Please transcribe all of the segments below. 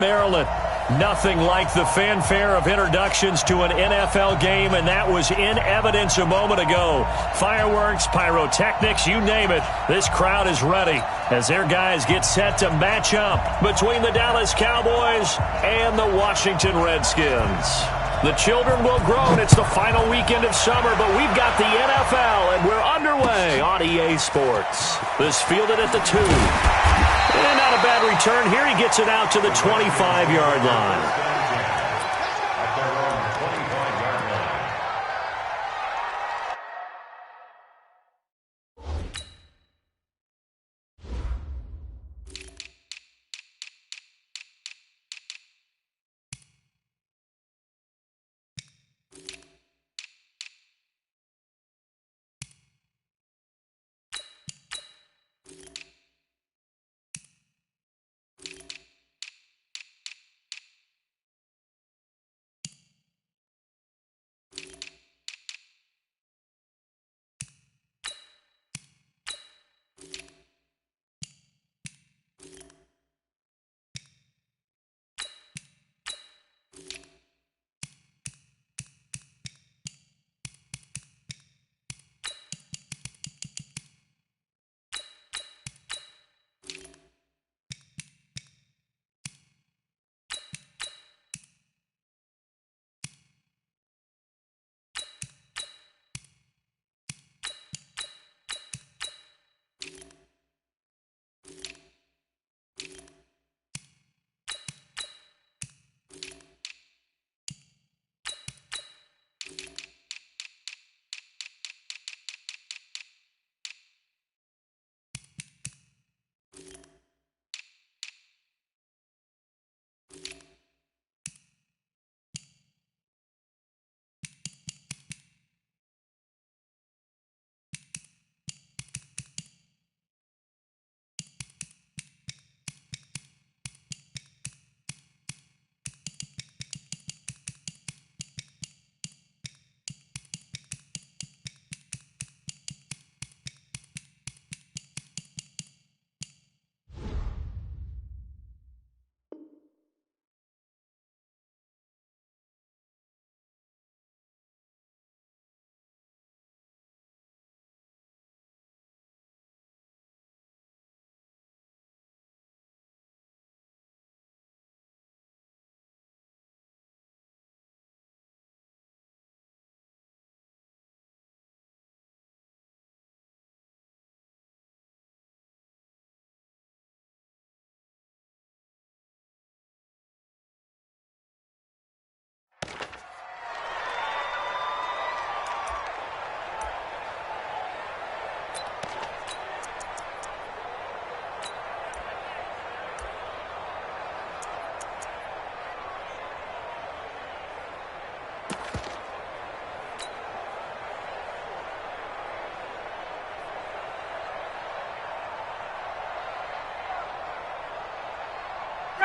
Maryland. Nothing like the fanfare of introductions to an NFL game, and that was in evidence a moment ago. Fireworks, pyrotechnics, you name it. This crowd is ready as their guys get set to match up between the Dallas Cowboys and the Washington Redskins. The children will grow, and it's the final weekend of summer, but we've got the NFL, and we're underway on EA Sports. This fielded at the 2. And not a bad return here. He gets it out to the 25-yard line.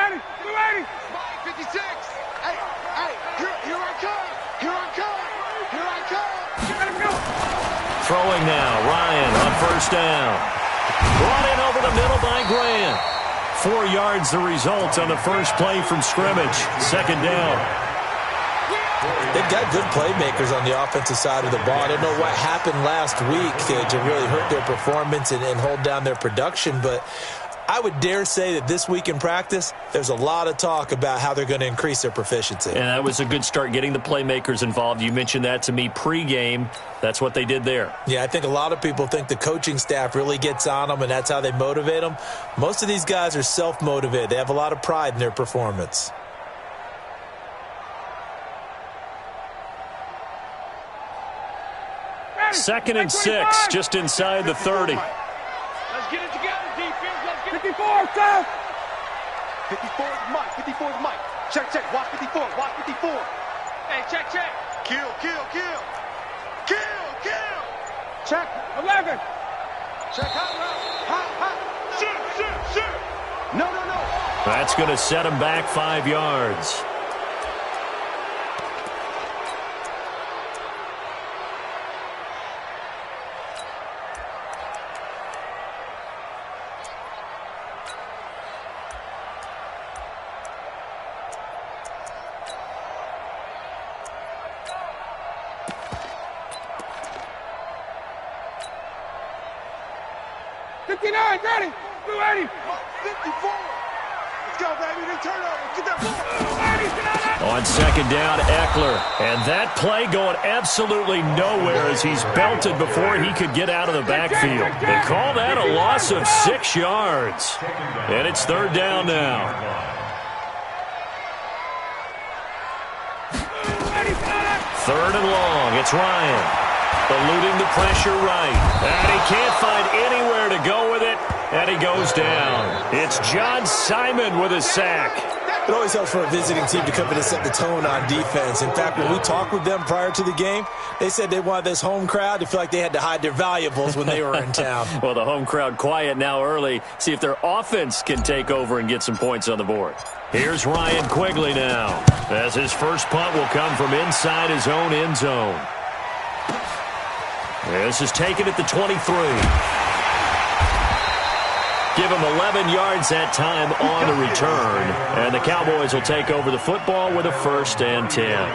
Ready, 56. Hey, here I come. Here I come. Here I come. Let go. Throwing now, Ryan on first down. Brought in over the middle by Grant. 4 yards the result on the first play from scrimmage. Second down. They've got good playmakers on the offensive side of the ball. I don't know what happened last week to really hurt their performance and hold down their production, but I would dare say that this week in practice, there's a lot of talk about how they're going to increase their proficiency. And that was a good start, getting the playmakers involved. You mentioned that to me pregame. That's what they did there. Yeah, I think a lot of people think the coaching staff really gets on them, and that's how they motivate them. Most of these guys are self-motivated. They have a lot of pride in their performance. Second and 6, just inside the 30. Let's get it together, defense. Let's get 54, Tom. 54 is Mike. 54 is Mike. Check. Watch 54. Watch 54. Hey, check. Kill. Check. 11. Check. Hot. Shoot. No. That's going to set him back 5 yards. 59, ready. 280. 54. Let's go, baby. They turn over. Get that ball. On second down, Eckler. And that play going absolutely nowhere as he's belted before he could get out of the backfield. They call that a loss of 6 yards. And it's third down now. Third and long. It's Ryan. Eluding the pressure right. And he can't find anywhere to go with it. And he goes down. It's John Simon with a sack. It always helps for a visiting team to come in and set the tone on defense. In fact, when we talked with them prior to the game, they said they wanted this home crowd to feel like they had to hide their valuables when they were in town. Well, the home crowd quiet now early. See if their offense can take over and get some points on the board. Here's Ryan Quigley now, as his first punt will come from inside his own end zone. This is taken at the 23. Give him 11 yards that time on the return. And the Cowboys will take over the football with a 1st and 10.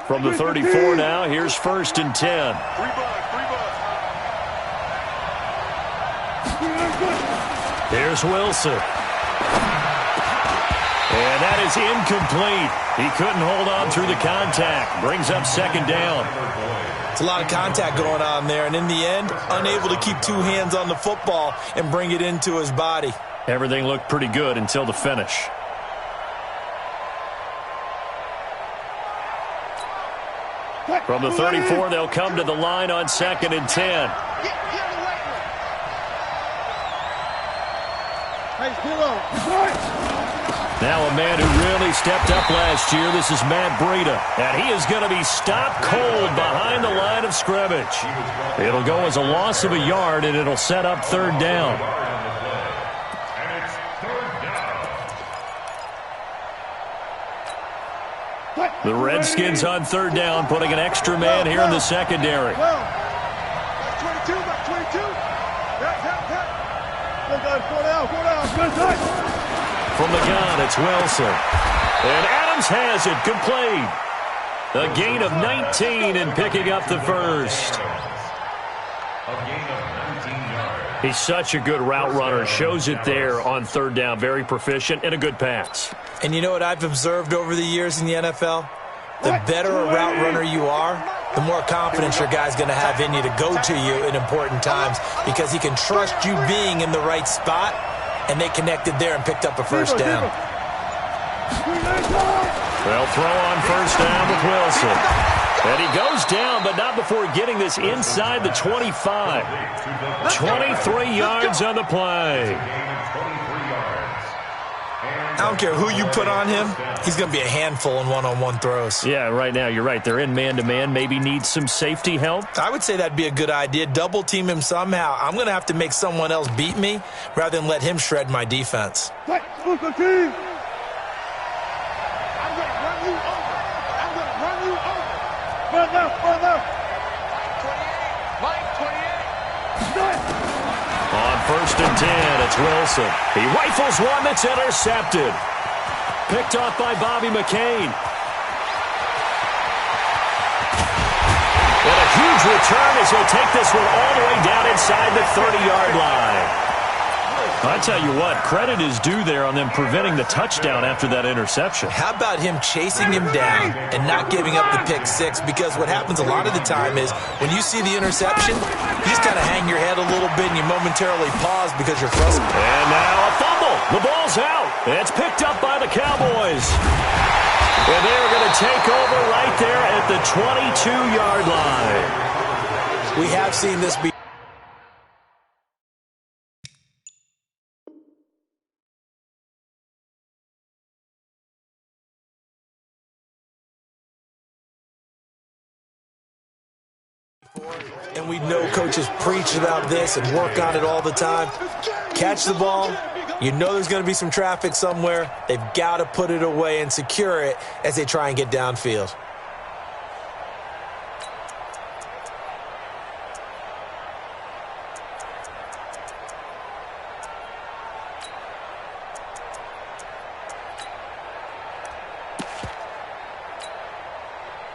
From the 34 now, here's 1st and 10. Here's Wilson. And that is incomplete. He couldn't hold on through the contact. Brings up second down. It's a lot of contact going on there, and in the end, unable to keep 2 hands on the football and bring it into his body. Everything looked pretty good until the finish. From the 34, they'll come to the line on 2nd and 10. Now a man who really stepped up last year. This is Matt Breida. And he is going to be stopped cold behind the line of scrimmage. It'll go as a loss of a yard, and it'll set up third down. The Redskins on third down, putting an extra man here in the secondary. From the gun, it's Wilson. And Adams has it, complete. A gain of 19 and picking up the first. He's such a good route runner. Shows it there on third down. Very proficient and a good pass. And you know what I've observed over the years in the NFL? The better a route runner you are, the more confidence your guy's going to have in you to go to you in important times because he can trust you being in the right spot, and they connected there and picked up a first down. They'll throw on first down with Wilson. And he goes down, but not before getting this inside the 25. 23 yards on the play. I don't care who you put on him. He's going to be a handful in one-on-one throws. Yeah, right now, you're right. They're in man-to-man. Maybe needs some safety help. I would say that'd be a good idea. Double team him somehow. I'm going to have to make someone else beat me rather than let him shred my defense. I'm going to run you over. I'm going to run you over. Run left. Mike, 28. On 1st and 10, it's Wilson. He rifles one that's intercepted. Picked off by Bobby McCain. And a huge return as he'll take this one all the way down inside the 30-yard line. I tell you what, credit is due there on them preventing the touchdown after that interception. How about him chasing him down and not giving up the pick six? Because what happens a lot of the time is when you see the interception, you just kind of hang your head a little bit and you momentarily pause because you're frustrated. And now a fumble. The ball's out. It's picked up by the Cowboys. And they're going to take over right there at the 22-yard line. We have seen this be. And we know coaches preach about this and work on it all the time. Catch the ball. You know there's going to be some traffic somewhere. They've got to put it away and secure it as they try and get downfield.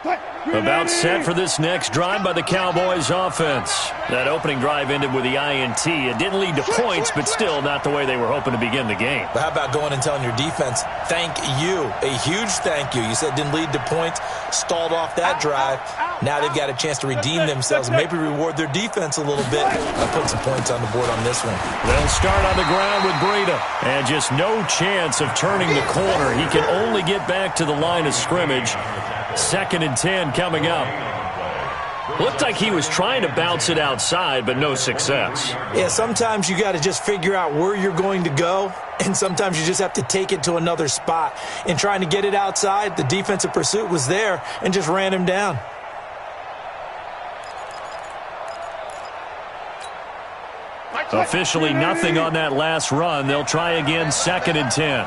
About set for this next drive by the Cowboys offense. That opening drive ended with the INT. It didn't lead to points, but still not the way they were hoping to begin the game. But how about going and telling your defense, thank you, a huge thank you. You said it didn't lead to points, stalled off that drive. Now they've got a chance to redeem themselves and maybe reward their defense a little bit by putting some points on the board on this one. They'll start on the ground with Breida. And just no chance of turning the corner. He can only get back to the line of scrimmage. 2nd and 10 coming up. Looked like he was trying to bounce it outside, but no success. Yeah, sometimes you got to just figure out where you're going to go, and sometimes you just have to take it to another spot. In trying to get it outside, the defensive pursuit was there and just ran him down. Officially nothing on that last run. They'll try again, 2nd and 10.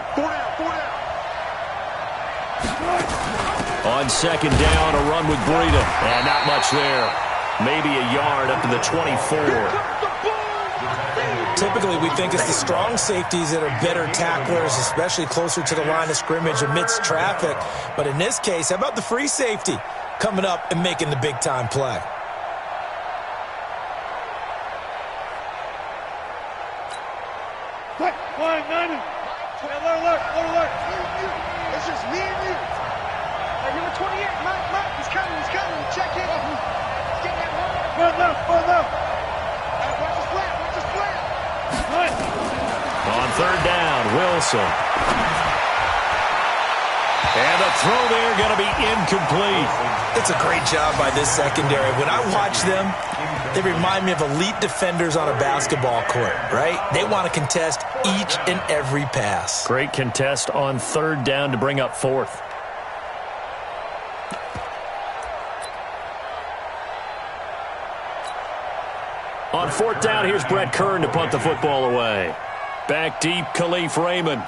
On 2nd down, a run with Breida. And not much there. Maybe a yard up to the 24. Typically, we think it's the strong safeties that are better tacklers, especially closer to the line of scrimmage amidst traffic. But in this case, how about the free safety coming up and making the big-time play? Alert. It's just me and you. Hey, number 28, Mike, he's coming. Check in. He's getting that one. Run left. Hey, watch his flat. Right. On 3rd down, Wilson. And the throw there going to be incomplete. It's a great job by this secondary. When I watch them, they remind me of elite defenders on a basketball court, right? They want to contest each and every pass. Great contest on 3rd down to bring up 4th. On 4th down, here's Brett Kern to punt the football away. Back deep, Khalif Raymond.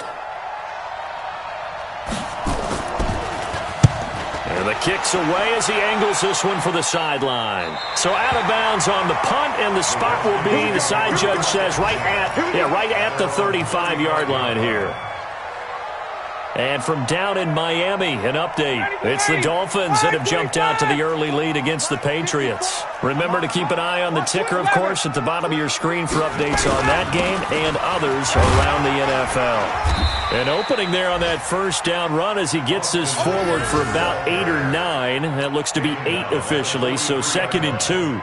And the kick's away as he angles this one for the sideline. So out of bounds on the punt, and the spot will be, the side judge says, right at the 35-yard line here. And from down in Miami, an update. It's the Dolphins that have jumped out to the early lead against the Patriots. Remember to keep an eye on the ticker, of course, at the bottom of your screen for updates on that game and others around the NFL. An opening there on that 1st down run as he gets this forward for about 8 or 9. That looks to be 8 officially, so 2nd and 2.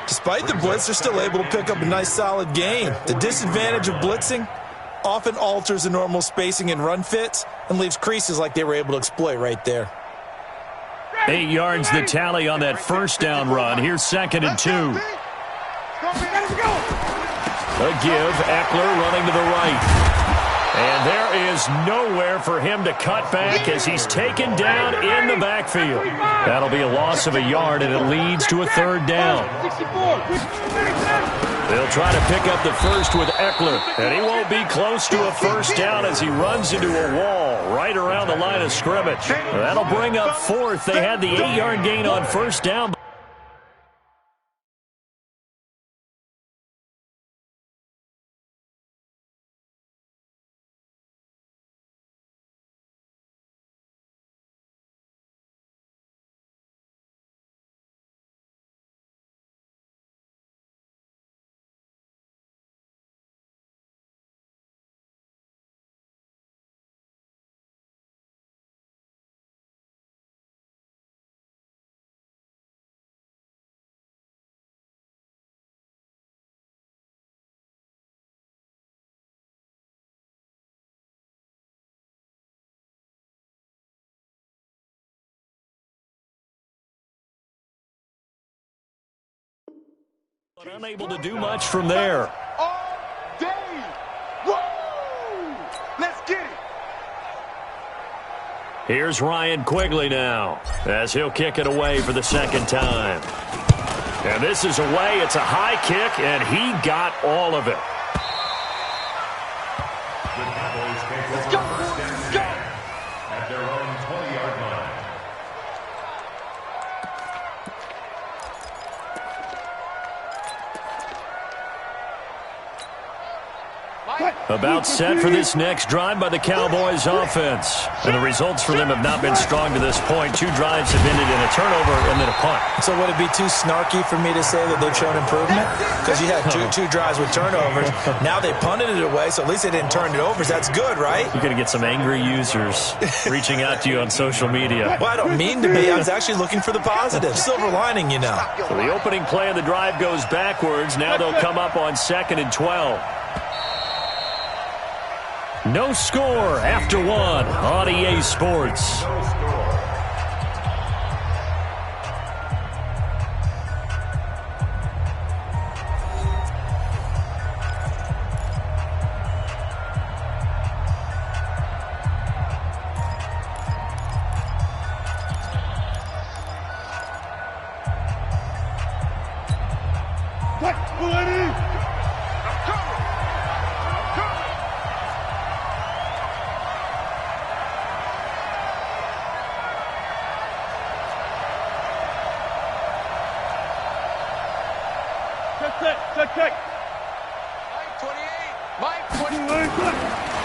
Despite the blitz, they're still able to pick up a nice, solid gain. The disadvantage of blitzing often alters the normal spacing and run fits and leaves creases like they were able to exploit right there. 8 yards the tally on that 1st down run. Here's 2nd and 2. A give, Eckler running to the right. And there is nowhere for him to cut back as he's taken down in the backfield. That'll be a loss of a yard, and it leads to a 3rd down. They'll try to pick up the 1st with Eckler, and he won't be close to a 1st down as he runs into a wall right around the line of scrimmage. That'll bring up 4th. They had the 8-yard gain on 1st down. But unable to do much from there. All day. Woo! Let's get it. Here's Ryan Quigley now as he'll kick it away for the 2nd time. And this is away. It's a high kick, and he got all of it. Let's go. Let's go. At their own 20-yard line. About set for this next drive by the Cowboys offense. And the results for them have not been strong to this point. 2 drives have ended in a turnover and then a punt. So would it be too snarky for me to say that they've shown improvement? Because you had two drives with turnovers. Now they punted it away, so at least they didn't turn it over. So that's good, right? You're going to get some angry users reaching out to you on social media. Well, I don't mean to be. I was actually looking for the positive. Silver lining, you know. So the opening play of the drive goes backwards. Now they'll come up on 2nd and 12. No score after 1 on EA Sports.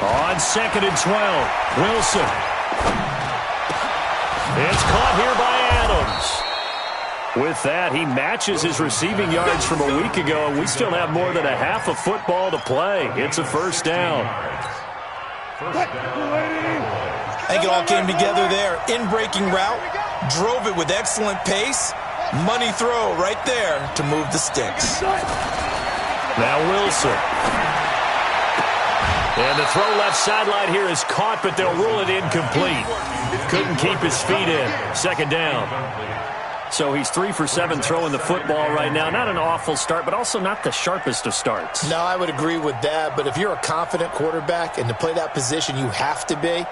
On 2nd and 12, Wilson. It's caught here by Adams. With that, he matches his receiving yards from a week ago, and we still have more than a half of football to play. It's a first down. I think it all came together there. In-breaking route, drove it with excellent pace. Money throw right there to move the sticks. Now Wilson. And the throw left sideline here is caught, but they'll rule it incomplete. Couldn't keep his feet in. 2nd down. So he's 3 for 7 throwing the football right now. Not an awful start, but also not the sharpest of starts. No, I would agree with that. But if you're a confident quarterback and to play that position you have to be,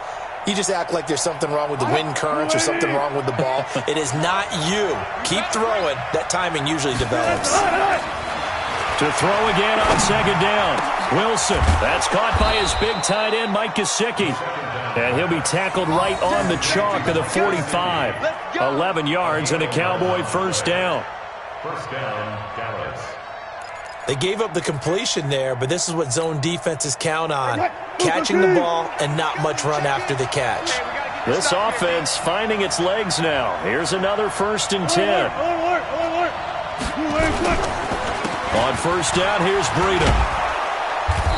you just act like there's something wrong with the wind currents or something wrong with the ball. It is not you. Keep throwing. That timing usually develops. To throw again on 2nd down. Wilson. That's caught by his big tight end, Mike Gesicki. And he'll be tackled right on the chalk of the 45. 11 yards and a Cowboy first down. First down, Dallas. They gave up the completion there, but this is what zone defenses count on. Catching the ball and not much run after the catch. This offense finding its legs now. Here's another 1st and 10. On 1st down, here's Breida.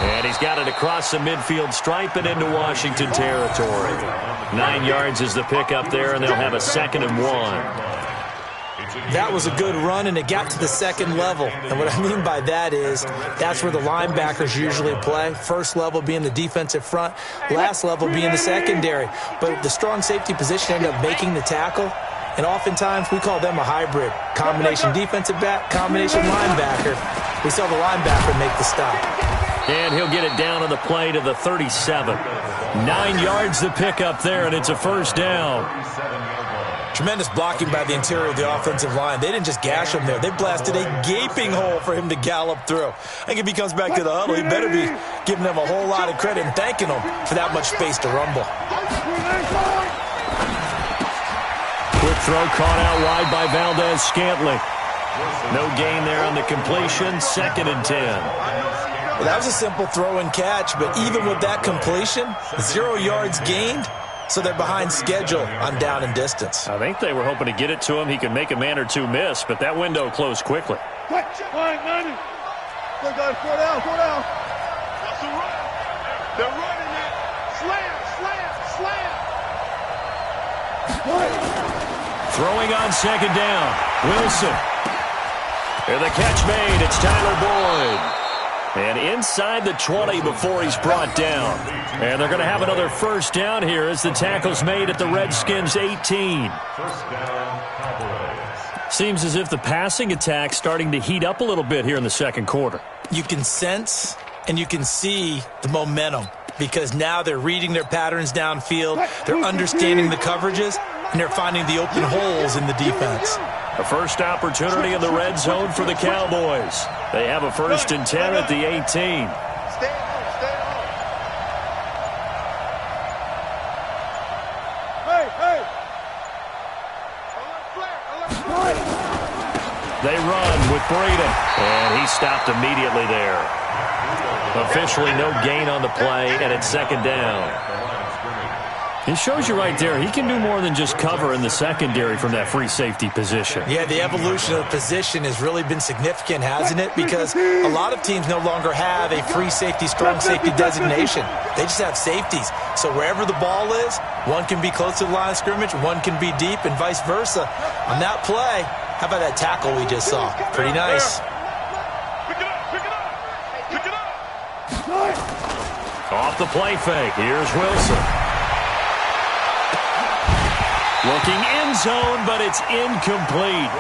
And he's got it across the midfield stripe and into Washington territory. 9 yards is the pickup there, and they'll have a 2nd and 1. That was a good run, and it got to the 2nd level. And what I mean by that is that's where the linebackers usually play. First level being the defensive front, last level being the secondary. But the strong safety position ended up making the tackle. And oftentimes we call them a hybrid. Combination defensive back, combination linebacker. We saw the linebacker make the stop. And he'll get it down on the play to the 37. 9 yards the pickup there, and it's a first down. Tremendous blocking by the interior of the offensive line. They didn't just gash him there. They blasted a gaping hole for him to gallop through. I think if he comes back to the huddle, he better be giving them a whole lot of credit and thanking them for that much space to rumble. Quick throw caught out wide by Valdez-Scantling. No gain there on the completion. 2nd and 10. Well, that was a simple throw and catch, but even with that completion, 0 yards gained, so they're behind schedule on down and distance. I think they were hoping to get it to him. He could make a man or two miss, but that window closed quickly. They're running it. Slam. Throwing on 2nd down. Wilson. And the catch made. It's Tyler Boyd. And inside the 20 before he's brought down. And they're going to have another first down here as the tackle's made at the Redskins' 18. First down, Cowboys. Seems as if the passing attack's starting to heat up a little bit here in the 2nd quarter. You can sense and you can see the momentum because now they're reading their patterns downfield, they're understanding the coverages, and they're finding the open holes in the defense. A first opportunity in the red zone for the Cowboys. They have a 1st and 10 at the 18. Stay on. Hey. They run with Breida, and he stopped immediately there. Officially no gain on the play, and it's second down. It shows you right there, he can do more than just cover in the secondary from that free safety position. Yeah, the evolution of the position has really been significant, hasn't it? Because a lot of teams no longer have a free safety, strong safety designation. They just have safeties. So wherever the ball is, one can be close to the line of scrimmage, one can be deep, and vice versa. On that play, how about that tackle we just saw? Pretty nice. Off the play fake, here's Wilson. Looking end zone, but it's incomplete.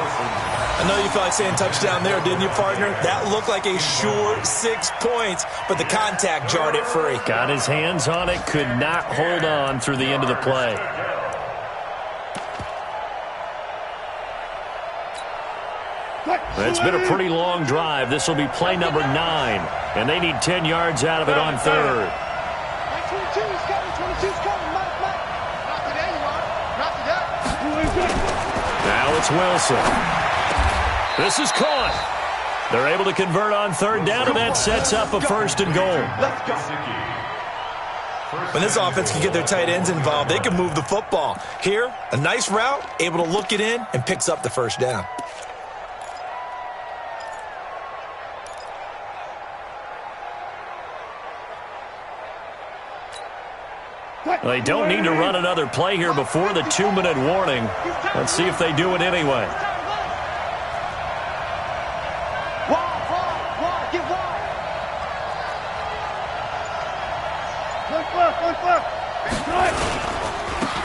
I know you felt like saying touchdown there, didn't you, partner? That looked like a sure 6 points, but the contact jarred it free. Got his hands on it, could not hold on through the end of the play. It's been a pretty long drive. This will be play number 9, and they need 10 yards out of it on third. 22's coming, 22's coming, Mike. Not today, Mark. Not today. Now it's Wilson. This is caught. They're able to convert on third down, and that sets up a first and goal. When this offense can get their tight ends involved, they can move the football. Here, a nice route, able to look it in, and picks up the first down. They don't need to run another play here before the 2-minute warning. Let's see if they do it anyway. Wide, get wide.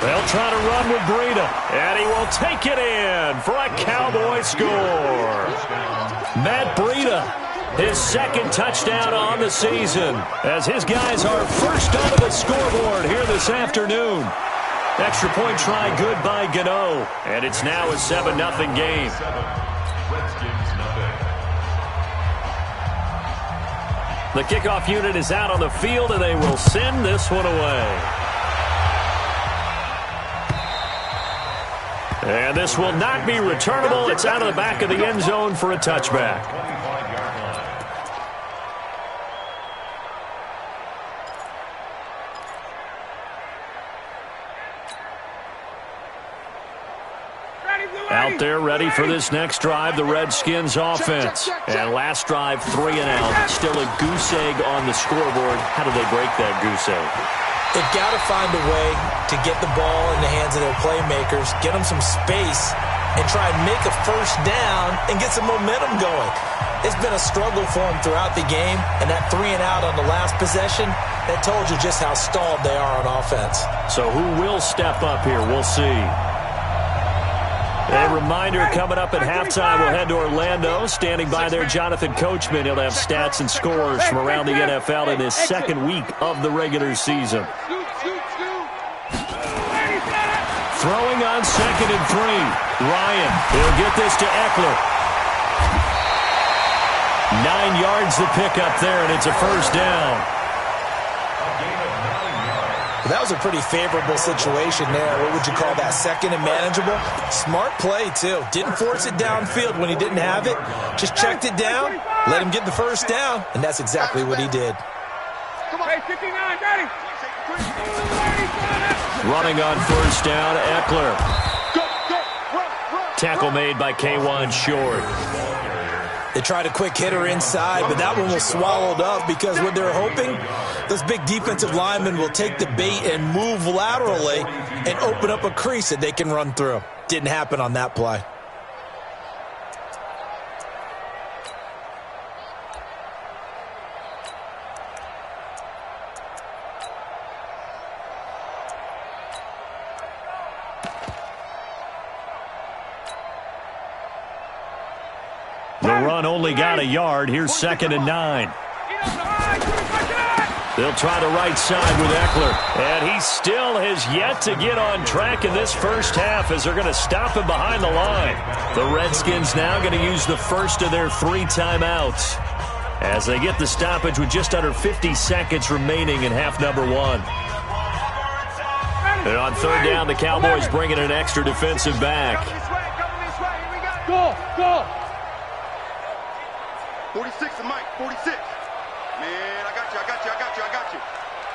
They'll try to run with Breida, and he will take it in for a Cowboy score. Matt Breida, his second touchdown on the season, as his guys are first onto the scoreboard here this afternoon. Extra point try good by Gano, and it's now a 7-0 game. The kickoff unit is out on the field, and they will send this one away. And this will not be returnable. It's out of the back of the end zone for a touchback. Out there ready for this next drive, the Redskins offense. And last drive, 3 and out. Still a goose egg on the scoreboard. How do they break that goose egg? They've got to find a way to get the ball in the hands of their playmakers, get them some space, and try and make a first down and get some momentum going. It's been a struggle for them throughout the game, and that 3 and out on the last possession, that told you just how stalled they are on offense. So who will step up here? We'll see. A reminder coming up at halftime, we'll head to Orlando. Standing by there, Jonathan Coachman. He'll have stats and scores from around the NFL in his second week of the regular season. Throwing on 2nd and 3. Ryan, he'll get this to Eckler. 9 yards the pickup there, and it's a first down. That was a pretty favorable situation there. What would you call that? Second and manageable? Smart play, too. Didn't force it downfield when he didn't have it. Just checked it down, let him get the first down, and that's exactly what he did. Running on first down, Eckler. Tackle made by K'Wan Short. They tried a quick hitter inside, but that one was swallowed up because what they're hoping, those big defensive linemen will take the bait and move laterally and open up a crease that they can run through. Didn't happen on that play. The run only got a yard. Here's 2nd and 9. They'll try the right side with Eckler. And he still has yet to get on track in this first half as they're going to stop him behind the line. The Redskins now going to use the first of their 3 timeouts as they get the stoppage with just under 50 seconds remaining in half number 1. And on third down, the Cowboys bring in an extra defensive back. Go, go. 46 and Mike, 46. Man, I got you.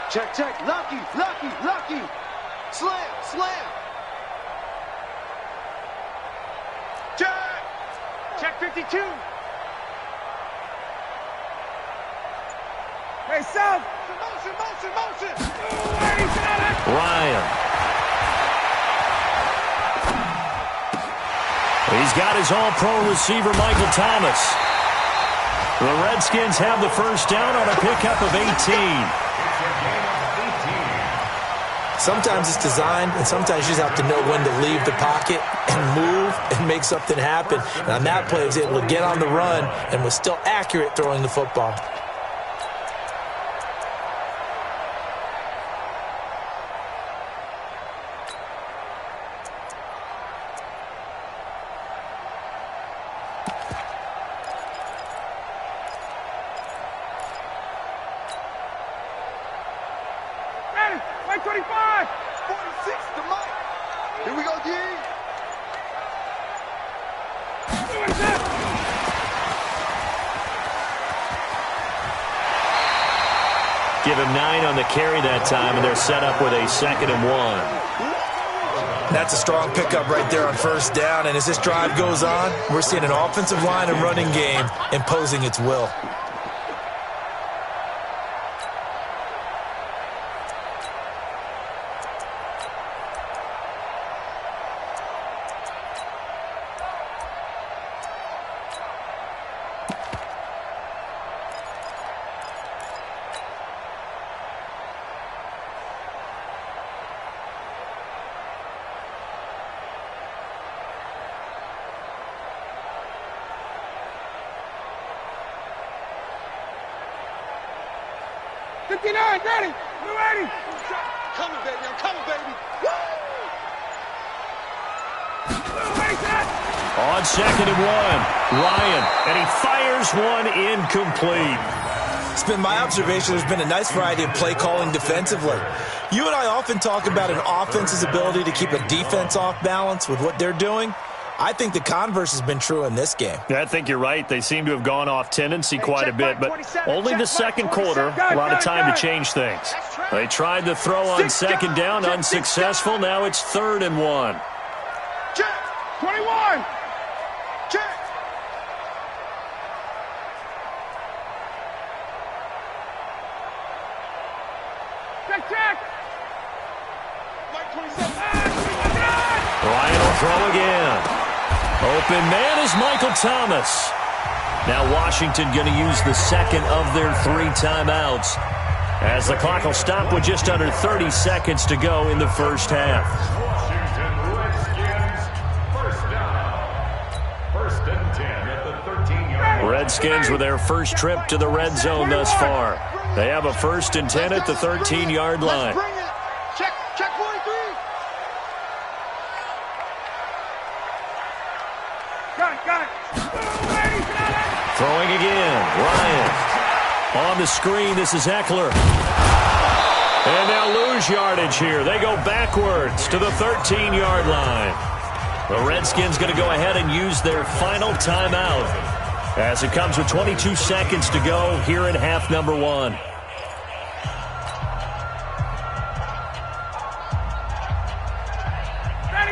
Check. Lucky. Slam. Check 52. Hey, South. Motion. Ryan. He's got his all-pro receiver, Michael Thomas. The Redskins have the first down on a pickup of 18. Sometimes it's designed, and sometimes you just have to know when to leave the pocket and move and make something happen. And on that play, he was able to get on the run and was still accurate throwing the football. Mike 25. 46 to Mike. Here we go, D. Give him 9 on the carry that time, and they're set up with a 2nd and 1. That's a strong pickup right there on first down, and as this drive goes on, we're seeing an offensive line and running game imposing its will. Ready. You ready? Coming, baby. I'm coming, baby. Woo! On 2nd and 1, Ryan, and he fires one incomplete. It's been my observation there's been a nice variety of play calling defensively. You and I often talk about an offense's ability to keep a defense off balance with what they're doing. I think the converse has been true in this game. I think you're right. They seem to have gone off tendency quite a bit, but only the second quarter, a lot of time to change things. They tried the throw on 2nd down, unsuccessful. Now it's 3rd and 1. Check. 21. Check. Check. Mike 27. Ryan will throw again. Open man is Michael Thomas. Now Washington going to use the 2nd of their 3 timeouts as the clock will stop with just under 30 seconds to go in the first half. Washington Redskins, first down. 1st and 10 at the 13-yard line. Redskins with their first trip to the red zone thus far. They have a 1st and 10 at the 13-yard line. Let's bring it. Check 43. Got it. Throwing again, Ryan. On the screen, this is Eckler. And they'll lose yardage here. They go backwards to the 13-yard line. The Redskins going to go ahead and use their final timeout as it comes with 22 seconds to go here in half number 1.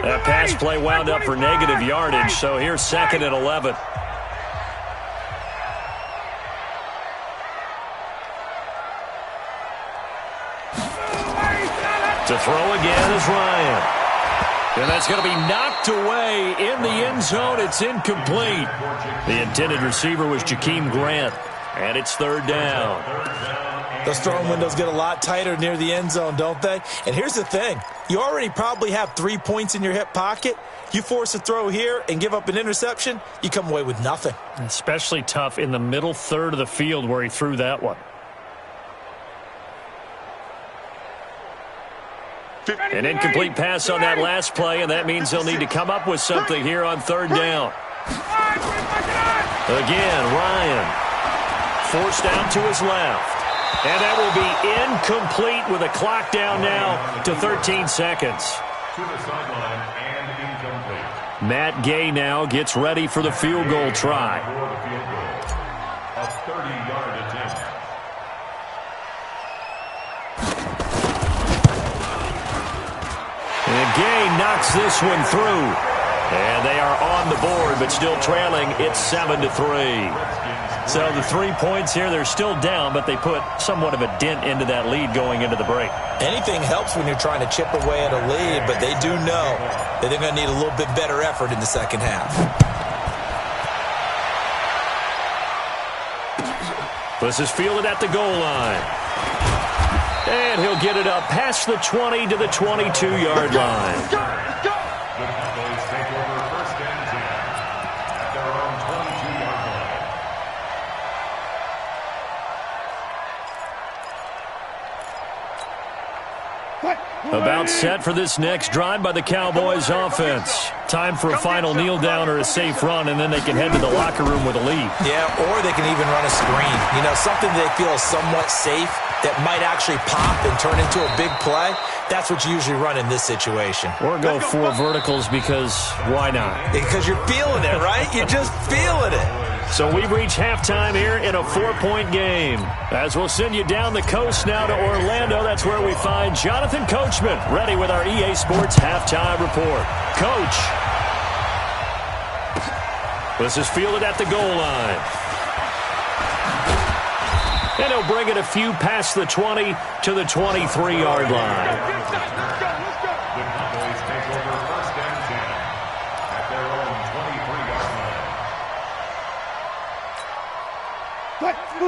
That pass play wound up for negative yardage, so here's 2nd and 11. To throw again is Ryan. And that's going to be knocked away in the end zone. It's incomplete. The intended receiver was Jakeem Grant, and it's 3rd down. Those throwing windows get a lot tighter near the end zone, don't they? And here's the thing. You already probably have 3 points in your hip pocket. You force a throw here and give up an interception, you come away with nothing. Especially tough in the middle third of the field where he threw that one. An incomplete pass on that last play, and that means they'll need to come up with something here on 3rd down. Again, Ryan forced out to his left. And that will be incomplete with a clock down now to 13 seconds. To the sideline and incomplete. Matt Gay now gets ready for the field goal try. For the field goal. A 30-yard attempt. gain knocks this one through. And they are on the board, but still trailing. It's 7-3. So the 3 points here, they're still down, but they put somewhat of a dent into that lead going into the break. Anything helps when you're trying to chip away at a lead, but they do know that they're going to need a little bit better effort in the second half. This is fielded at the goal line. And he'll get it up past the 20 to the 22-yard line. Let's go! Let's go! The Cowboys take over 1st and 10 at their own 22-yard line. About set for this next drive by the Cowboys offense. Time for a final kneel down or a safe run, and then they can head to the locker room with a lead. Yeah, or they can even run a screen. You know, something they feel is somewhat safe that might actually pop and turn into a big play. That's what you usually run in this situation. Or go 4 verticals because why not? Because you're feeling it, right? You're just feeling it. So we've reached halftime here in a 4-point game. As we'll send you down the coast now to Orlando, that's where we find Jonathan Coachman, ready with our EA Sports halftime report. Coach. This is fielded at the goal line. And he'll bring it a few past the 20 to the 23-yard line. Let's go! Let's go! The Cowboys take over 1st and 10 at their own 23-yard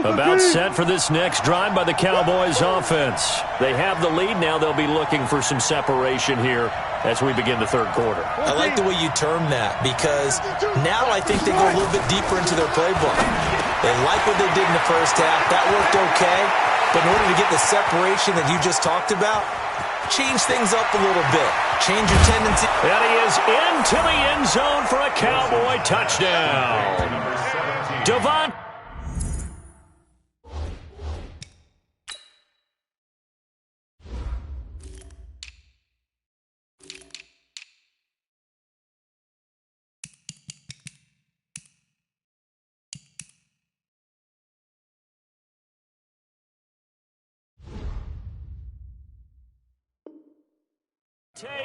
line. About set for this next drive by the Cowboys offense. They have the lead now. They'll be looking for some separation here as we begin the third quarter. I like the way you term that because now I think they go a little bit deeper into their playbook. They like what they did in the first half. That worked okay. But in order to get the separation that you just talked about, change things up a little bit. Change your tendency. And he is into the end zone for a Cowboy touchdown. Devon.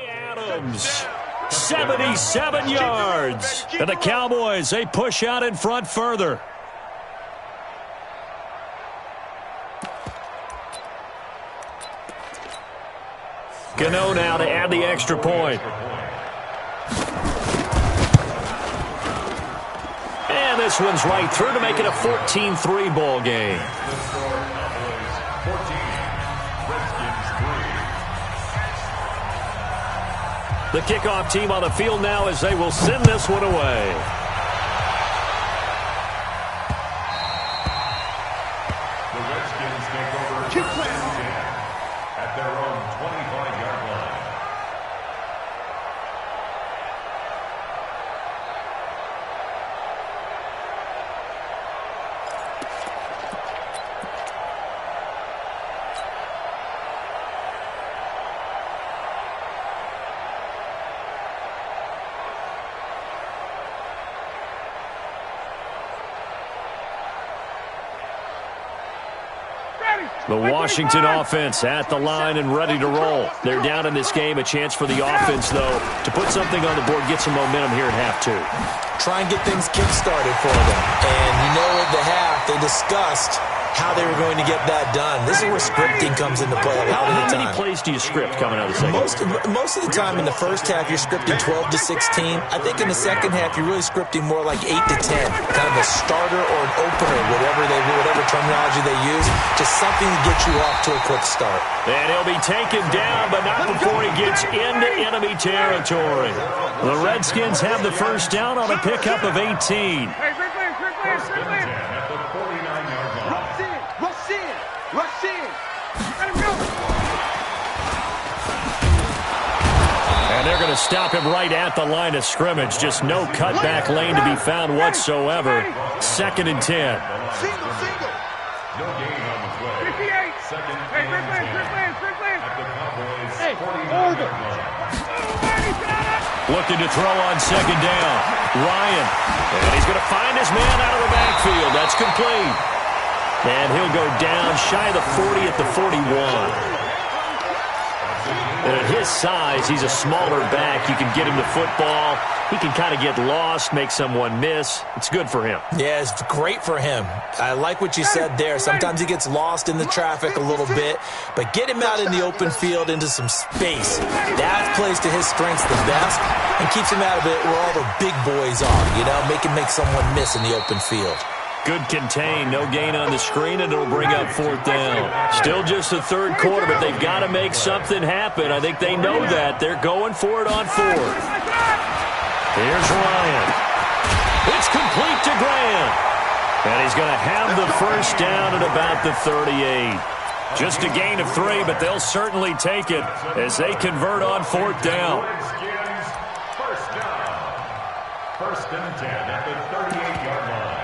Adams, 77 yards. And the Cowboys, they push out in front further. Gano now to add the extra point. And this one's right through to make it a 14-3 ball game. The kickoff team on the field now as they will send this one away. The Redskins take over 1st and 10 at their own 25-yard line. The Washington offense at the line and ready to roll. They're down in this game. A chance for the offense, though, to put something on the board, get some momentum here at half 2. Try and get things kick-started for them. And you know at the half, they discussed how they were going to get that done. This is where scripting comes into play a lot of the time. How many plays do you script coming out of the second? Most of the time in the first half, you're scripting 12 to 16. I think in the second half, you're really scripting more like 8 to 10. Kind of a starter or an opener, whatever terminology they use. Just something to get you off to a quick start. And he'll be taken down, but not before he gets into enemy territory. The Redskins have the first down on a pickup of 18. At the 49-yard line. Rush in! Let him go! And they're going to stop him right at the line of scrimmage. Just no cutback lane to be found whatsoever. 2nd and 10. Single! No gain on the play. 2nd and 10 at the Cowboys' 49-yard line. Looking to throw on 2nd down. Ryan. And he's going to find his man out of the backfield. That's complete. And he'll go down shy of the 40 at the 41. And at his size, he's a smaller back. You can get him the football. He can kind of get lost, make someone miss. It's good for him. Yeah, it's great for him. I like what you said there. Sometimes he gets lost in the traffic a little bit, but get him out in the open field into some space. That plays to his strengths the best and keeps him out of it where all the big boys are, you know, make someone miss in the open field. Good contain, no gain on the screen, and it'll bring up 4th down. Still just the 3rd quarter, but they've got to make something happen. I think they know that. They're going for it on 4th. Here's Ryan. It's complete to Grant. And he's going to have the 1st down at about the 38. Just a gain of 3, but they'll certainly take it as they convert on 4th down. First and 10 at the 38-yard line.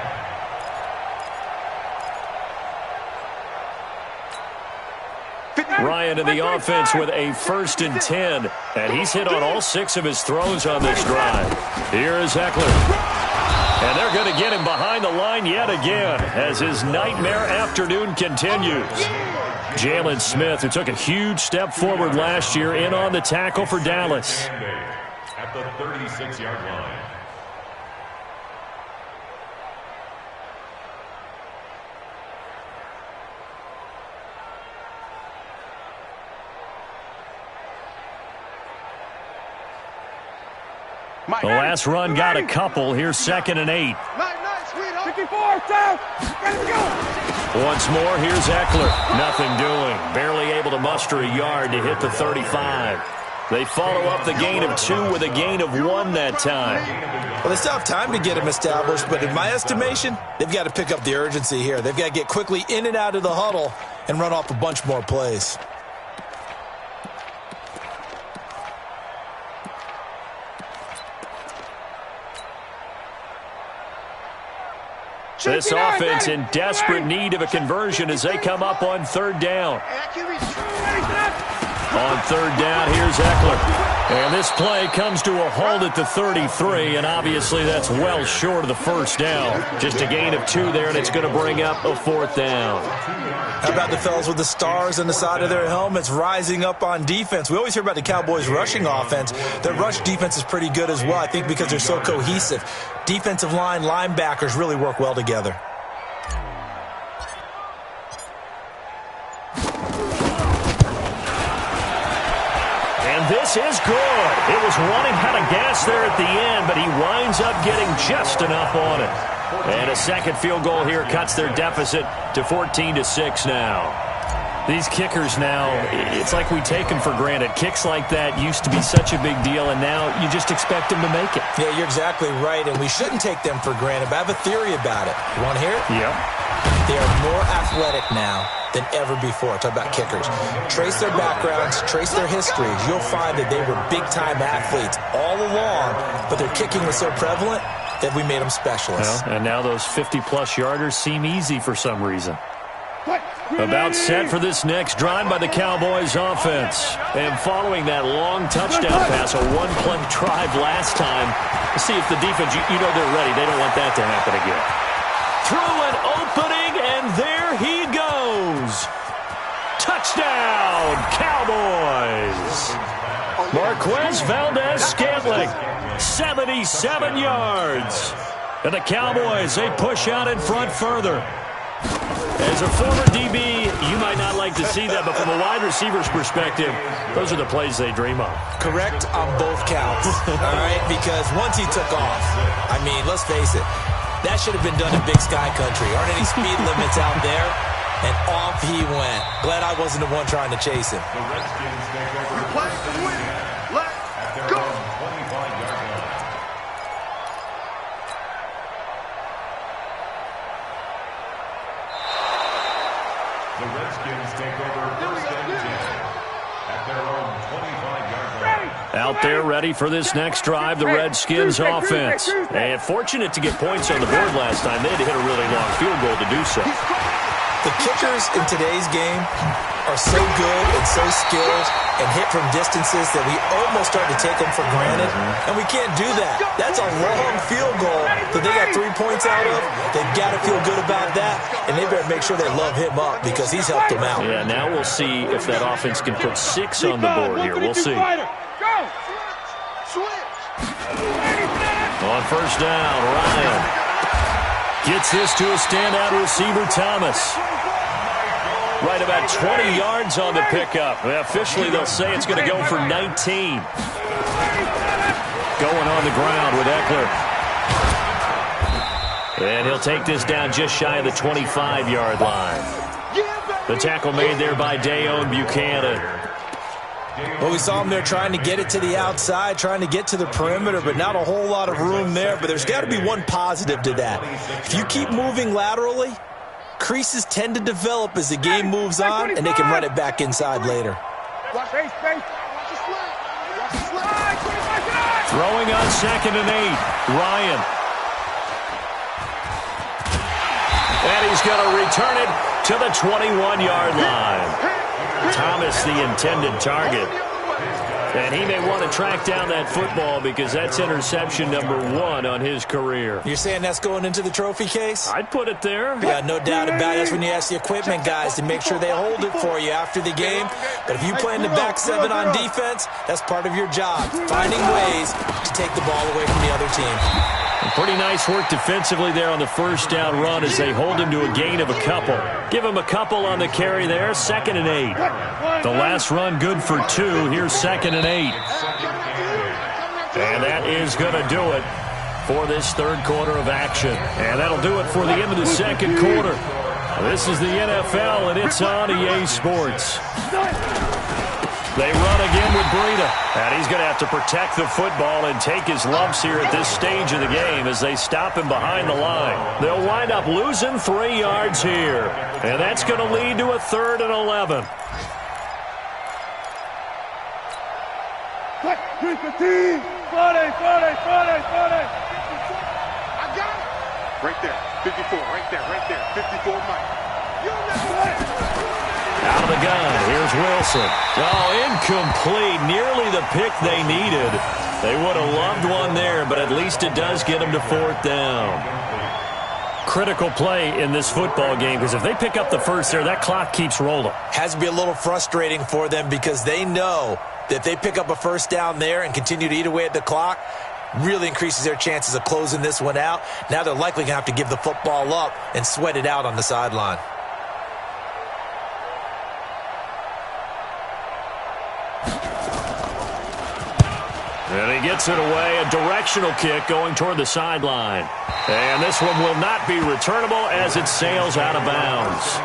Ryan in the offense with a 1st and 10. And he's hit on all 6 of his throws on this drive. Here is Eckler. And they're going to get him behind the line yet again as his nightmare afternoon continues. Jalen Smith, who took a huge step forward last year, in on the tackle for Dallas. At the 36-yard line. The last run got a couple. Here's 2nd and 8. Once more, here's Eckler. Nothing doing. Barely able to muster a yard to hit the 35. They follow up the gain of 2 with a gain of 1 that time. Well, they still have time to get him established, but in my estimation, they've got to pick up the urgency here. They've got to get quickly in and out of the huddle and run off a bunch more plays. This offense in desperate need of a conversion as they come up on 3rd down. On 3rd down, here's Eckler. And this play comes to a halt at the 33, and obviously that's well short of the 1st down. Just a gain of 2 there, and it's going to bring up a 4th down. How about the fellas with the stars on the side of their helmets rising up on defense? We always hear about the Cowboys' rushing offense. Their rush defense is pretty good as well, I think, because they're so cohesive. Defensive line, linebackers really work well together. This is good. It was running out of gas there at the end, but he winds up getting just enough on it. And a 2nd field goal here cuts their deficit to 14-6 now. These kickers now, it's like we take them for granted. Kicks like that used to be such a big deal, and now you just expect them to make it. Yeah, you're exactly right, and we shouldn't take them for granted, but I have a theory about it. You want to hear it? Yep. They are more athletic now than ever before. Talk about kickers. Trace their backgrounds, trace their histories. You'll find that they were big-time athletes all along, but their kicking was so prevalent that we made them specialists. Well, and now those 50-plus yarders seem easy for some reason. About set for this next drive by the Cowboys offense. And following that long touchdown pass, a one-play drive last time, let's see if the defense, you know they're ready. They don't want that to happen again. Through an opening, and there he goes. Touchdown, Cowboys. Marquez Valdez-Scantling, 77 yards. And the Cowboys, they push out in front further. As a former DB, you might not like to see that, but from a wide receiver's perspective, those are the plays they dream of. Correct on both counts, all right? Because once he took off, I mean, let's face it, that should have been done in Big Sky Country. Aren't any speed limits out there? And off he went. Glad I wasn't the one trying to chase him. The Redskins take over first and 10. Let's go. 25-yard line. The Redskins take over first and 10 at their own 25-yard line. Out there ready for this next drive, the Redskins offense. And fortunate to get points on the board last time. They had to hit a really long field goal to do so. The kickers in today's game are so good and so skilled and hit from distances that we almost start to take them for granted, and we can't do that. That's a long field goal that they got 3 points out of. They've got to feel good about that, and they better make sure they love him up because he's helped them out. Yeah, now we'll see if that offense can put 6 on the board here. We'll see. On first down, Ryan gets this to a standout receiver, Thomas. Right about 20 yards on the pickup. Officially, they'll say it's going to go for 19. Going on the ground with Eckler. And he'll take this down just shy of the 25-yard line. The tackle made there by Dayon Buchanan. Well, we saw him there trying to get it to the outside, trying to get to the perimeter, but not a whole lot of room there. But there's got to be one positive to that. If you keep moving laterally, creases tend to develop as the game moves on, and they can run it back inside later. Throwing on 2nd and 8, Ryan. And he's going to return it to the 21-yard line. Thomas, the intended target. And he may want to track down that football because that's interception number 1 on his career. You're saying that's going into the trophy case? I'd put it there. Yeah, no doubt about it. That's when you ask the equipment guys to make sure they hold it for you after the game. But if you play in the back 7 on defense, that's part of your job, finding ways to take the ball away from the other team. And pretty nice work defensively there on the first down run as they hold him to a gain of a couple. Give him a couple on the carry there, 2nd and 8. The last run good for 2. Here's 2nd and 8. And that is going to do it for this third quarter of action. And that'll do it for the end of the second quarter. This is the NFL, and it's on EA Sports. They run again with Breida. And he's going to have to protect the football and take his lumps here at this stage of the game as they stop him behind the line. They'll wind up losing 3 yards here. And that's going to lead to a 3rd and 11. I got it. Right there. 54. Right there. 54, Mike. Out of the gun, here's Wilson. Oh, incomplete. Nearly the pick they needed. They would have loved one there, but at least it does get them to 4th down. Critical play in this football game because if they pick up the first there, that clock keeps rolling. Has to be a little frustrating for them because they know that if they pick up a first down there and continue to eat away at the clock, really increases their chances of closing this one out. Now they're likely going to have to give the football up and sweat it out on the sideline. And he gets it away, a directional kick going toward the sideline. And this one will not be returnable as it sails out of bounds.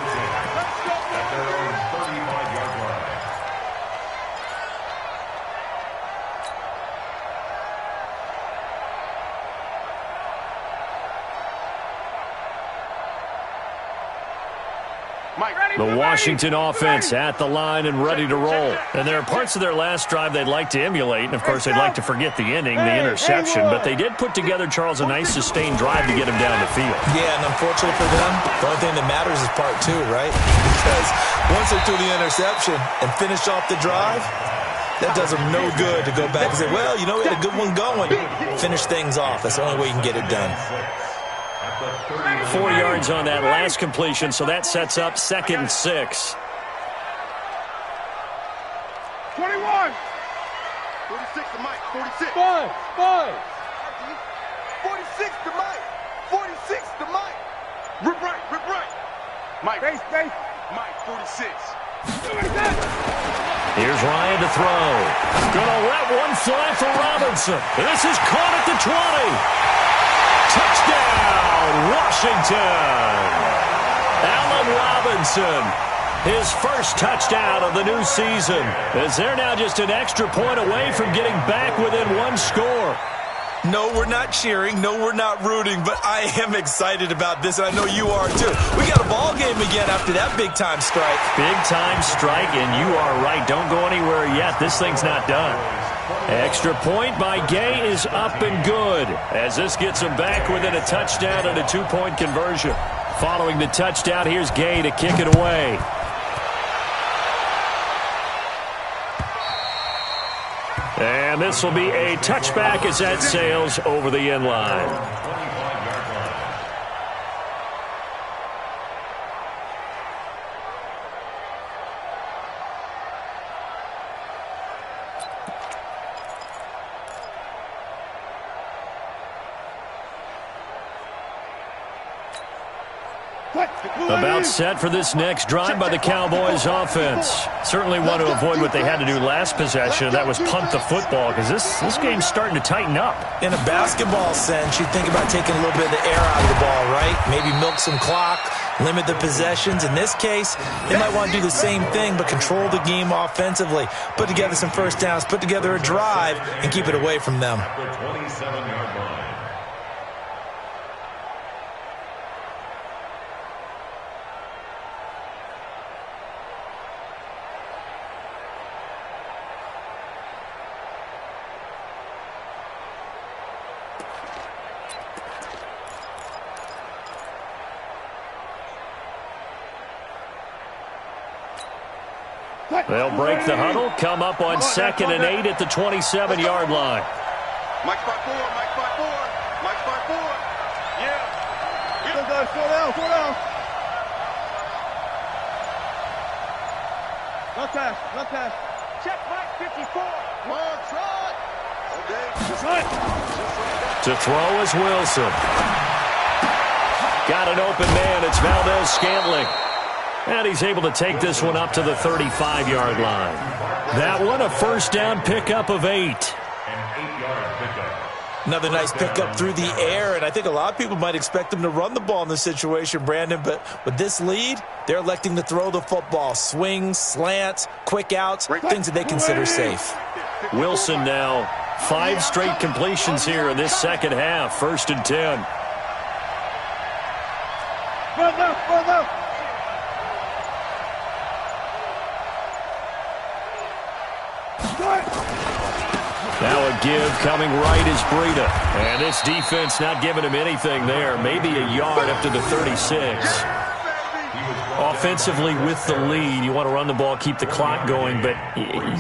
The Washington offense at the line and ready to roll. And there are parts of their last drive they'd like to emulate, and, of course, they'd like to forget the ending, the interception. But they did put together, Charles, a nice sustained drive to get him down the field. Yeah, and unfortunately for them, the only thing that matters is part 2, right? Because once they threw the interception and finished off the drive, that does them no good to go back and say, well, you know, we had a good one going. Finish things off. That's the only way you can get it done. 4 yards on that last completion, so that sets up 2nd and 6. 21. 46 to Mike. 46. 5. 46 to Mike. 46 to Mike. Rip right. Mike. Base. Mike, 46. Here's Ryan to throw. Gonna let one fly for Robinson. This is caught at the 20. Touchdown, Washington. Allen Robinson, his first touchdown of the new season, as they're now just an extra point away from getting back within 1 score. No, we're not cheering. No, we're not rooting, but I am excited about this, and I know you are too. We got a ball game again after that big-time strike. Big-time strike, and you are right. Don't go anywhere yet. This thing's not done. Extra point by Gay is up and good as this gets him back within a touchdown and a 2-point conversion. Following the touchdown, here's Gay to kick it away. And this will be a touchback as that sails over the end line. About set for this next drive by the Cowboys offense. Certainly want to avoid what they had to do last possession. That was punt the football, because this game's starting to tighten up. In a basketball sense, you think about taking a little bit of the air out of the ball, right? Maybe milk some clock, limit the possessions. In this case, they might want to do the same thing, but control the game offensively. Put together some first downs, put together a drive, and keep it away from them. At the 27-yard line. They'll break the huddle, come up on 2nd and 8 at the 27-yard line. Mike 5-4, Mike 5-4, Mike 5-4. Yeah. Go, guys, slow down. Left pass. Check Mike 54. Mark, shot. Okay. To throw is Wilson. Got an open man. It's Valdez-Scantling. And he's able to take this one up to the 35-yard line. That one, a first down pickup of 8. An 8-yard pickup. Another nice pickup through the air, and I think a lot of people might expect them to run the ball in this situation, Brandon, but with this lead, they're electing to throw the football. Swings, slants, quick outs, things that they consider safe. Wilson now 5 straight completions here in this second half. 1st and 10. Run up. Now a give coming right is Breida. And this defense not giving him anything there. Maybe a yard up to the 36. Offensively with the lead, you want to run the ball, keep the clock going, but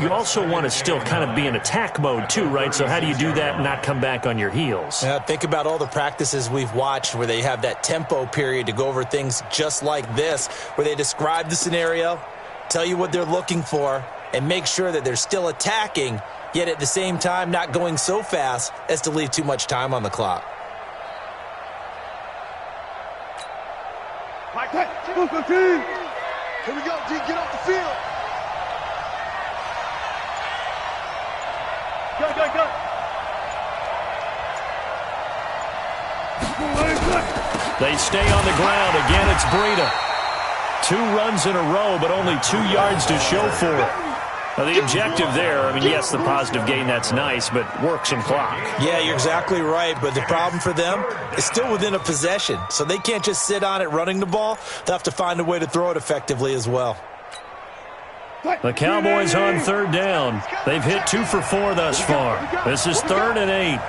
you also want to still kind of be in attack mode too, right? So how do you do that and not come back on your heels? Think about all the practices we've watched where they have that tempo period to go over things just like this, where they describe the scenario, tell you what they're looking for, and make sure that they're still attacking, yet at the same time not going so fast as to leave too much time on the clock. Here we go, D. Get off the field. Go. They stay on the ground. Again, it's Breida. 2 runs in a row, but only 2 yards to show for it. Now, the objective there, I mean, yes, the positive gain, that's nice, but work some clock. Yeah, you're exactly right, but the problem for them is still within a possession, so they can't just sit on it running the ball. They'll have to find a way to throw it effectively as well. The Cowboys on 3rd down. They've hit 2 for 4 thus far. This is 3rd and 8.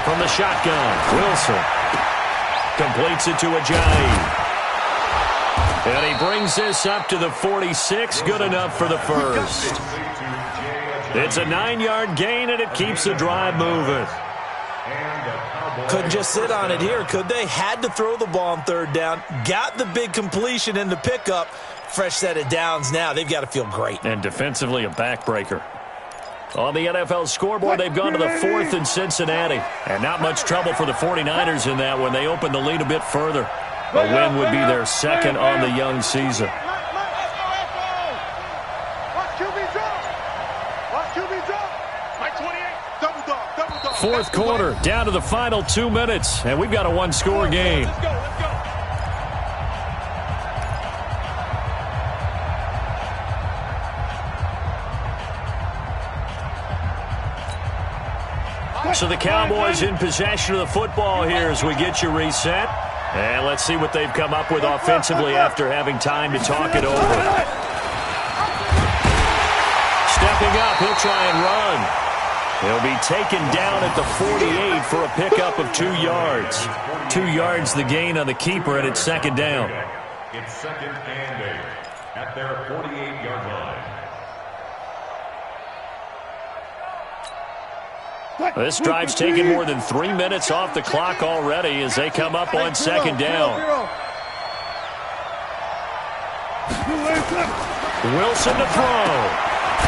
From the shotgun, Wilson completes it to Ajayi. And he brings this up to the 46. Good enough for the first. It's a 9-yard gain, and it keeps the drive moving. Couldn't just sit on it here, could they? Had to throw the ball on 3rd down. Got the big completion in the pickup. Fresh set of downs now. They've got to feel great. And defensively, a backbreaker. On the NFL scoreboard, they've gone to the 4th in Cincinnati. And not much trouble for the 49ers in that when they open the lead a bit further. A win would be their 2nd on the young season. Fourth quarter, down to the final 2 minutes, and we've got a 1-score game. So the Cowboys in possession of the football here as we get you reset. And let's see what they've come up with offensively after having time to talk it over. Stepping up, he'll try and run. He'll be taken down at the 48 for a pickup of 2 yards. 2 yards the gain on the keeper, and it's second down. It's second and 8 at their 48-yard line. This drive's taken more than 3 minutes off the clock already as they come up on second down. Wilson to throw.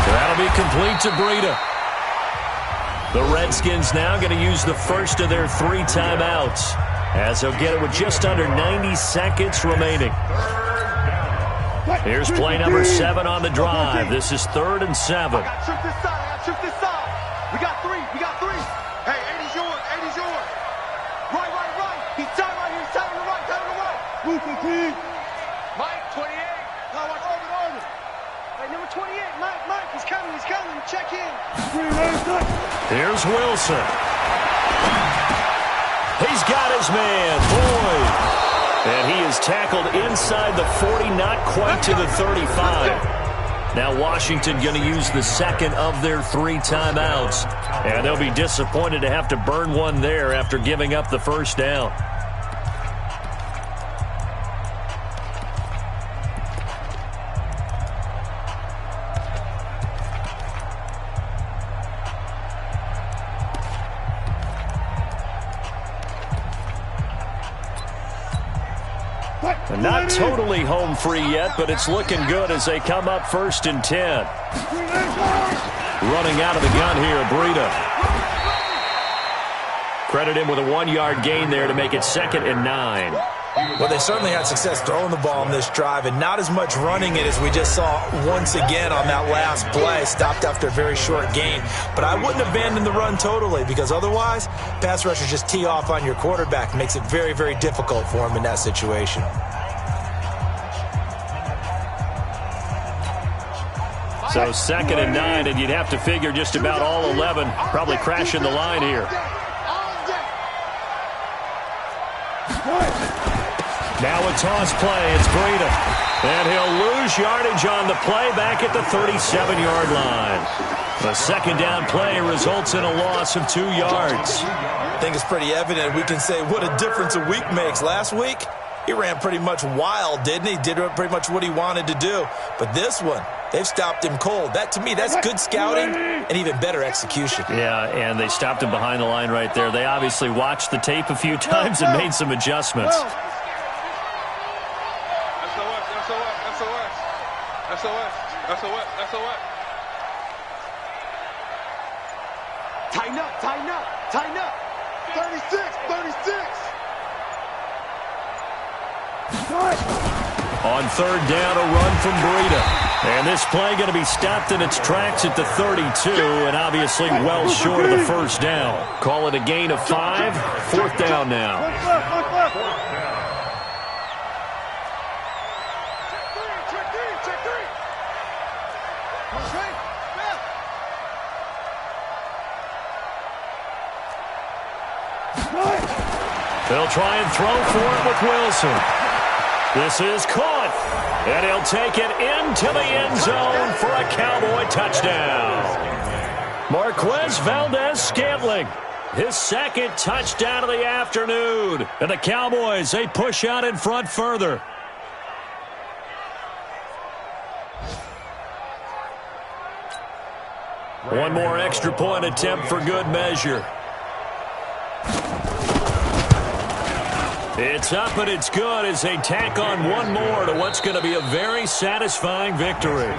That'll be complete to Breida. The Redskins now going to use the first of their 3 timeouts as they'll get it with just under 90 seconds remaining. Here's play number 7 on the drive. This is 3rd and 7. I got trick this side. I got trick this side. We got 3. We got 3. Hey, 80's yours. 80's yours. Right. He's tied right here. He's tied on the right. Tied on the right. Move the team. Mike, 28. No, watch over. Hey, number 28. Mike, he's coming. Check in. Here's Wilson. He's got his man, Boyd. And he is tackled inside the 40, not quite to the 35. Now Washington going to use the second of their 3 timeouts. And they'll be disappointed to have to burn one there after giving up the first down. And not totally home free yet, but it's looking good as they come up 1st and 10. Running out of the gun here, Breida. Credit him with a 1-yard gain there to make it 2nd and 9. Well, they certainly had success throwing the ball on this drive, and not as much running it as we just saw once again on that last play. Stopped after a very short gain. But I wouldn't abandon the run totally, because otherwise, pass rushers just tee off on your quarterback. Makes it very, very difficult for him in that situation. So 2nd and 9, and you'd have to figure just about all 11 probably crashing the line here. Now a toss play. It's Breida. And he'll lose yardage on the play back at the 37-yard line. The 2nd down play results in a loss of 2 yards. I think it's pretty evident. We can say what a difference a week makes. Last week, he ran pretty much wild, didn't he? Did pretty much what he wanted to do. But this one, they've stopped him cold. That, to me, that's good scouting and even better execution. Yeah, and they stopped him behind the line right there. They obviously watched the tape a few times and made some adjustments. SOS. Tighten up. 36. On 3rd down, a run from Breida. And this play going to be stopped in its tracks at the 32, and obviously well short of the 1st down. Call it a gain of 5. 4th down now. They'll try and throw for it with Wilson. This is caught, and he'll take it into the end zone for a Cowboy touchdown. Marquez Valdez-Scantling, his 2nd touchdown of the afternoon. And the Cowboys, they push out in front further. One more extra point attempt for good measure. It's up and it's good as they tack on one more to what's going to be a very satisfying victory.